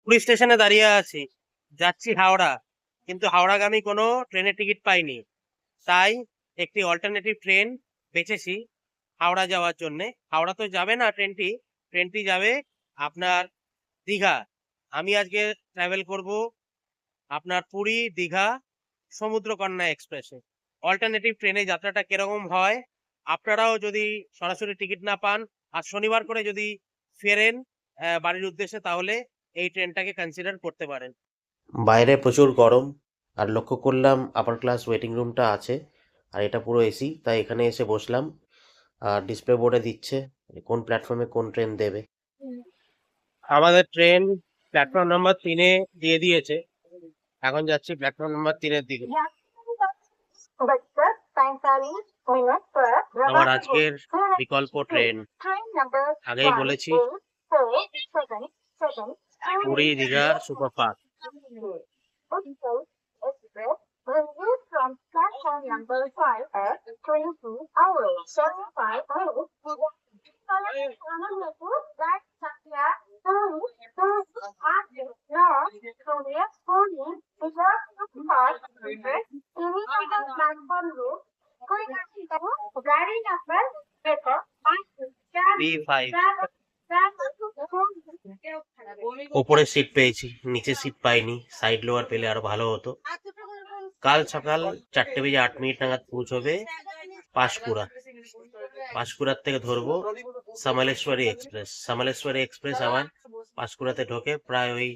পুরী স্টেশনে দাঁড়িয়ে আছি, যাচ্ছি হাওড়া, কিন্তু হাওড়াগামী কোনো ট্রেনের টিকিট পাইনি। তাই একটি অল্টারনেটিভ ট্রেন বেছেছি হাওড়া যাওয়ার জন্যে। হাওড়া তো যাবে না ট্রেনটি, ট্রেনটি যাবে আপনার দীঘা। আমি আজকে ট্রাভেল করব আপনার পুরী দীঘা সমুদ্রকন্যা এক্সপ্রেসে। অল্টারনেটিভ ট্রেনে যাত্রাটা কিরকম হয়, আপনারাও যদি সরাসরি টিকিট না পান আর শনিবার করে যদি ফেরেন বাড়ির উদ্দেশ্যে, তাহলে এই ট্রেনটাকে কনসিডার করতে পারেন। বাইরে প্রচুর গরম, আর লক্ষ্য করলাম আপার ক্লাস ওয়েটিং রুমটা আছে, আর এটা পুরো এসি, তাই এখানে এসে বসলাম। আর ডিসপ্লে বোর্ডে দিচ্ছে কোন প্ল্যাটফর্মে কোন ট্রেন দেবে। আমাদের ট্রেন প্ল্যাটফর্ম নাম্বার 3-এ দিয়ে দিয়েছে। এখন যাচ্ছি প্ল্যাটফর্ম নাম্বার 3-এর দিকে। আমার আজকের বিকল্প ট্রেন, আগেই বলেছি, পুরী দীঘা সুপারফাস্ট। ওপরে সিট পেয়েছি, নিচে সিট পাইনি, সাইড লোয়ার পেলে আরো ভালো হতো। কাল সকাল 4:08 নাগাদ পৌঁছবে পাঁশকুড়া। পাঁশকুড়ার থেকে ধরবো সামালেশ্বরী এক্সপ্রেস। সামালেশ্বরী এক্সপ্রেস আবার পাঁশকুড়াতে ঢোকে প্রায় ওই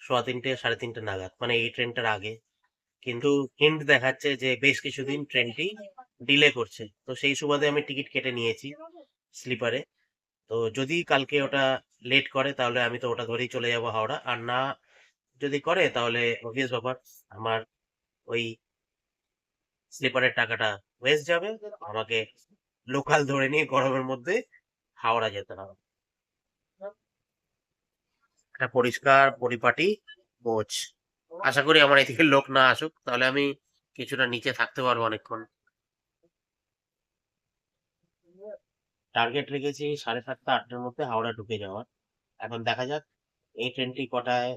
3:15 3:30 নাগাদ, মানে এই ট্রেনটার আগে। কিন্তু হিন্ট দেখাচ্ছে যে বেশ কিছুদিন ট্রেনটি ডিলে করছে, তো সেই সুবাদে আমি টিকিট কেটে নিয়েছি স্লিপারে। তো যদি কালকে ওটা লেট করে তাহলে আমি তো ওটা ধরেই চলে যাব হাওড়া, আর না যদি করে তাহলে অবভিয়াস ব্যাপার, আমার ওই স্লিপারের টাকাটা ওয়েস্ট যাবে, আমাকে লোকাল ধরে নিয়ে গরমের মধ্যে হাওড়া যেতে হবে। একটা পরিষ্কার পরিপাটি কোচ। আশা করি আমার এদিকে লোক না আসুক, তাহলে আমি কিছুটা নিচে থাকতে পারবো অনেকক্ষণ। টার্গেট রেখেছি 7:30 8টার মধ্যে হাওড়া ঢুকে যাওয়ার। এখন দেখা যাক এই ট্রেনটি কটায়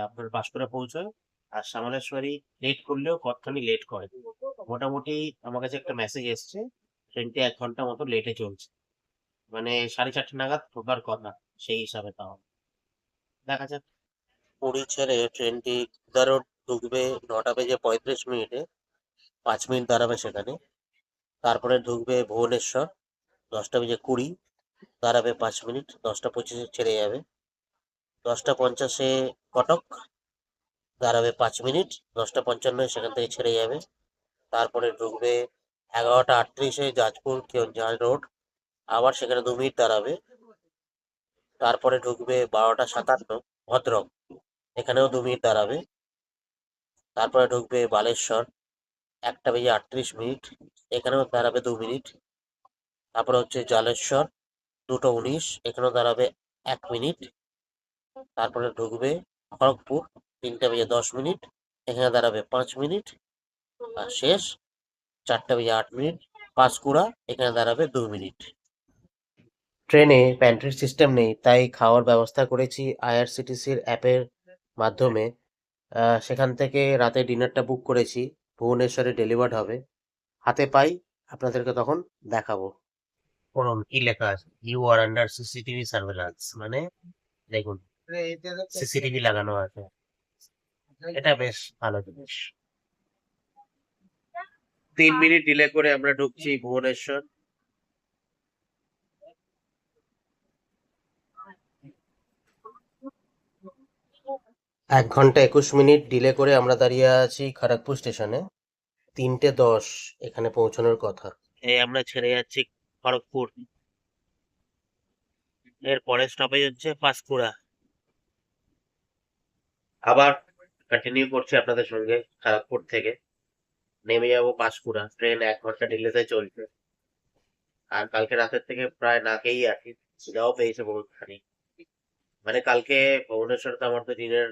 আপনার পাঁশকুড়া পৌঁছয়। আর সামলেশ্বরী লেট করলেও কতখানি লেট করে, মোটামুটি আমার কাছে একটা মেসেজ এসছে ট্রেনটি 1 ঘন্টা মতো লেটে চলছে, মানে 4:30 নাগাদ ঢোকার কথা সেই হিসাবে। তাও দেখা যাক। পুরী ছেড়ে ট্রেনটি ধরো ঢুকবে 9:35 5 মিনিট দাঁড়াবে সেখানে। তারপরে ঢুকবে ভুবনেশ্বর 10:20 দাঁড়াবে 5 মিনিট, 10:25 ছেড়ে যাবে। 10:50 কটক দাঁড়াবে 5 মিনিট, 10:55 সেখান থেকে ছেড়ে যাবে। তারপরে ঢুকবে 11:38 জাজপুর কেওনঝাড় রোড, আবার সেখানে 2 মিনিট দাঁড়াবে। তারপরে ঢুকবে 12:57 ভদ্রক, এখানেও 2 মিনিট দাঁড়াবে। তারপরে ঢুকবে বালেশ্বর 1:38, এখানেও দাঁড়াবে 2 মিনিট। তারপরে হচ্ছে জালেশ্বর 2:19, এখানেও দাঁড়াবে 1 মিনিট। তারপরে ঢুকবে খড়গপুর 3:10, এখানে দাঁড়াবে 5 মিনিট। আর শেষ 4:08 পাঁশকুড়া, এখানে দাঁড়াবে 2 মিনিট। ট্রেনে প্যান্ট্রি সিস্টেম নেই, তাই খাওয়ার ব্যবস্থা করেছি আইআরসিটিসির অ্যাপের মাধ্যমে। সেখান থেকে রাতে ডিনারটা বুক করেছি, ভুবনেশ্বরে ডেলিভার্ড হবে। হাতে পাই আপনাদেরকে তখন দেখাবো। পড়ুন কি লেখা আছে, ইউ আর আন্ডার সিসিটিভি সার্ভেলান্স, মানে দেখুন সিসিটিভি লাগানো আছে, এটা বেশ ভালো জিনিস। 3 মিনিট ডিলে করে আমরা ঢুকছি ভুবনেশ্বর। এক ঘন্টা 21 মিনিট ডিলে করে আমরা দাঁড়িয়ে আছি খড়গপুর স্টেশনে। 3:10 এখানে পৌঁছানোর কথা। এই আমরা ছেড়ে যাচ্ছি খড়গপুর, এর পরের স্টপেজ হচ্ছে পাঁশকুড়া। আবার কন্টিনিউ করছি আপনাদের সঙ্গে খড়গপুর থেকে, নেমে যাবো পাঁশকুড়া। ট্রেন 1 ঘন্টা ডিলেতে চলছে, আর কালকে রাতের থেকে প্রায় না খেয়েই আছি, খিদাও পেয়েছে বহুতখানি। মানে কালকে ভুবনেশ্বর তো আমার তো ডিনার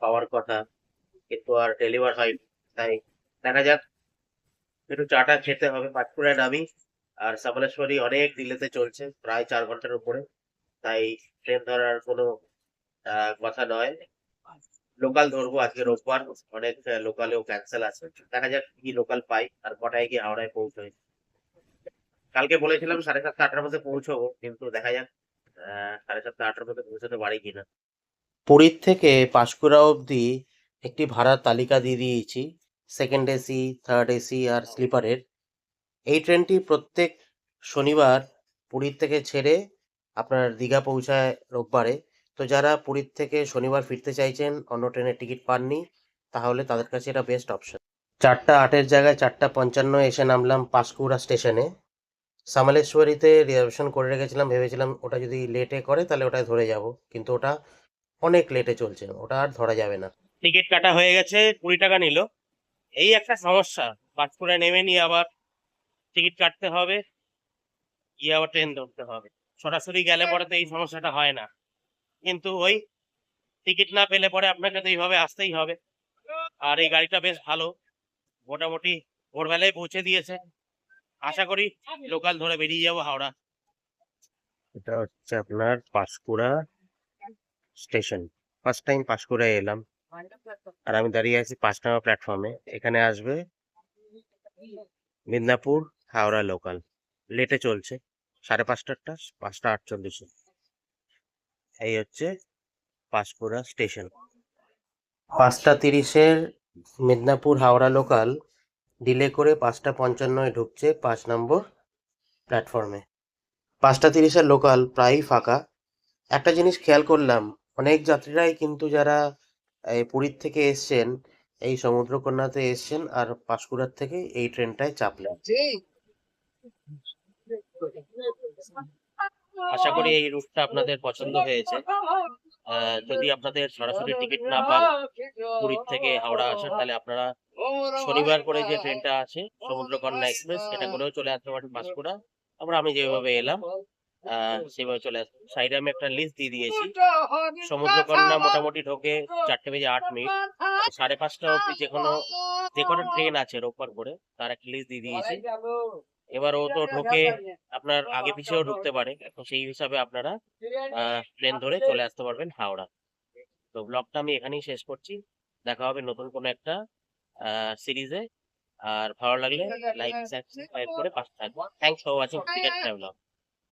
পাওয়ার কথা, কিন্তু আর ডেলিভার হয়নি। তাই দেখা যাক, একটু চাটা খেতে হবে। পাঁশকুড়ায় নামি, আর সামলেশ্বরী অনেক ডিলেতে চলছে, প্রায় 4 ঘন্টার উপরে, তাই ট্রেন ধরার কোনো কথা নয়। লোকাল ধরবো, আজকে রোববার, অনেক লোকালেও ক্যান্সেল আছে। দেখা যাক কি লোকাল পাই আর কটায় গিয়ে হাওড়ায় পৌঁছই। কালকে বলেছিলাম 7:30-8টার মধ্যে পৌঁছবো, কিন্তু দেখা যাক 7:30-8টার মধ্যে পৌঁছতে পারি কিনা। পুরীর থেকে পাঁশকুড়া অবধি একটি ভাড়ার তালিকা দিয়ে দিয়েছি, সেকেন্ড এসি, থার্ড এসি আর স্লিপারের। এই ট্রেনটি প্রত্যেক শনিবার পুরীর থেকে ছেড়ে আপনার দীঘা পৌঁছায় রোববারে। তো যারা পুরীর থেকে শনিবার ফিরতে চাইছেন, অন্য ট্রেনের টিকিট পাননি, তাহলে তাদের কাছে এটা বেস্ট অপশন। 4:08-এর জায়গায় 4:55 এসে নামলাম পাঁশকুড়া স্টেশনে। সামলেশ্বরীতে রিজার্ভেশন করে রেখেছিলাম, ভেবেছিলাম ওটা যদি লেটে করে তাহলে ওটায় ধরে যাব, কিন্তু ওটা অনেক লেটে চলছে, ওটা আর ধরা যাবে না। টিকিট কাটা হয়ে গেছে, 20 টাকা নিল। এই একটা সমস্যা, পাঁশকুড়ায় নেমে নিয়ে আবার টিকিট কাটতে হবে, গিয়ে আবার ট্রেন ধরতে হবে। সরাসরি গেলে পরে তো এই সমস্যাটা হয় না, কিন্তু ওই টিকিট না পেলে পরে আপনাকে তো এইভাবে আসতেই হবে। আর এই গাড়িটা বেশ ভালো, মোটামুটি ভোরবেলায় পৌঁছে দিয়েছে। আশা করি লোকাল ধরে বেরিয়ে যাবো হাওড়া। এটা হচ্ছে আপনার পাঁশকুড়া স্টেশন। ফার্স্ট টাইম পাঁশকুড়ায় এলাম, আর আমি দাঁড়িয়ে আছি 5 নম্বর প্ল্যাটফর্মে। এখানে আসবে মিদনাপুর হাওড়া লোকাল, লেটে চলছে, 5:30টা, 5:48-এ। এই হচ্ছে পাঁশকুড়া স্টেশন। 5:30-এর মিদনাপুর হাওড়া লোকাল ডিলে করে 5:55-এ ঢুকছে 5 নম্বর প্ল্যাটফর্মে। 5:30-এর লোকাল প্রায়ই ফাঁকা। একটা জিনিস খেয়াল করলাম, অনেক যাত্রীরাই কিন্তু যারা এই পুরীর থেকে এসছেন, এই সমুদ্রকন্যাতে এসছেন আর পাঁশকুড়ার থেকে এই ট্রেনটায় চাপলেন। আশা করি এই রুটটা আপনাদের পছন্দ হয়েছে। যদি আপনাদের সরাসরি টিকিট না পান পুরীর থেকে হাওড়া আসার, তাহলে আপনারা শনিবার করে যে ট্রেনটা আছে সমুদ্রকন্যা এক্সপ্রেস, সেটা করেও চলে আসতে পারেন পাঁশকুড়া। তারপর আমি যেভাবে এলাম সেভাবে চলে আসবো। সাইডে আমি একটা লিস্ট দিয়ে দিয়েছি। সমুদ্রকন্যা মোটামুটি ঢোকে 4:08। 5:30 অব্দি যে কটা ট্রেন আছে রোববার করে, তার একটা লিস্ট দিয়ে দিয়েছি। এবার ও তো ঢোকে, আপনার আগে পিছেও ঢুকতে পারে, তো সেই হিসাবে আপনারা ট্রেন ধরে চলে আসতে পারবেন হাওড়া। তো ব্লগটা আমি এখানেই শেষ করছি। দেখা হবে নতুন কোনো একটা সিরিজে। আর ভালো লাগলে লাইক, সাবস্ক্রাইব করে পাশে থাকবেন। Thanks for watching cricket blog.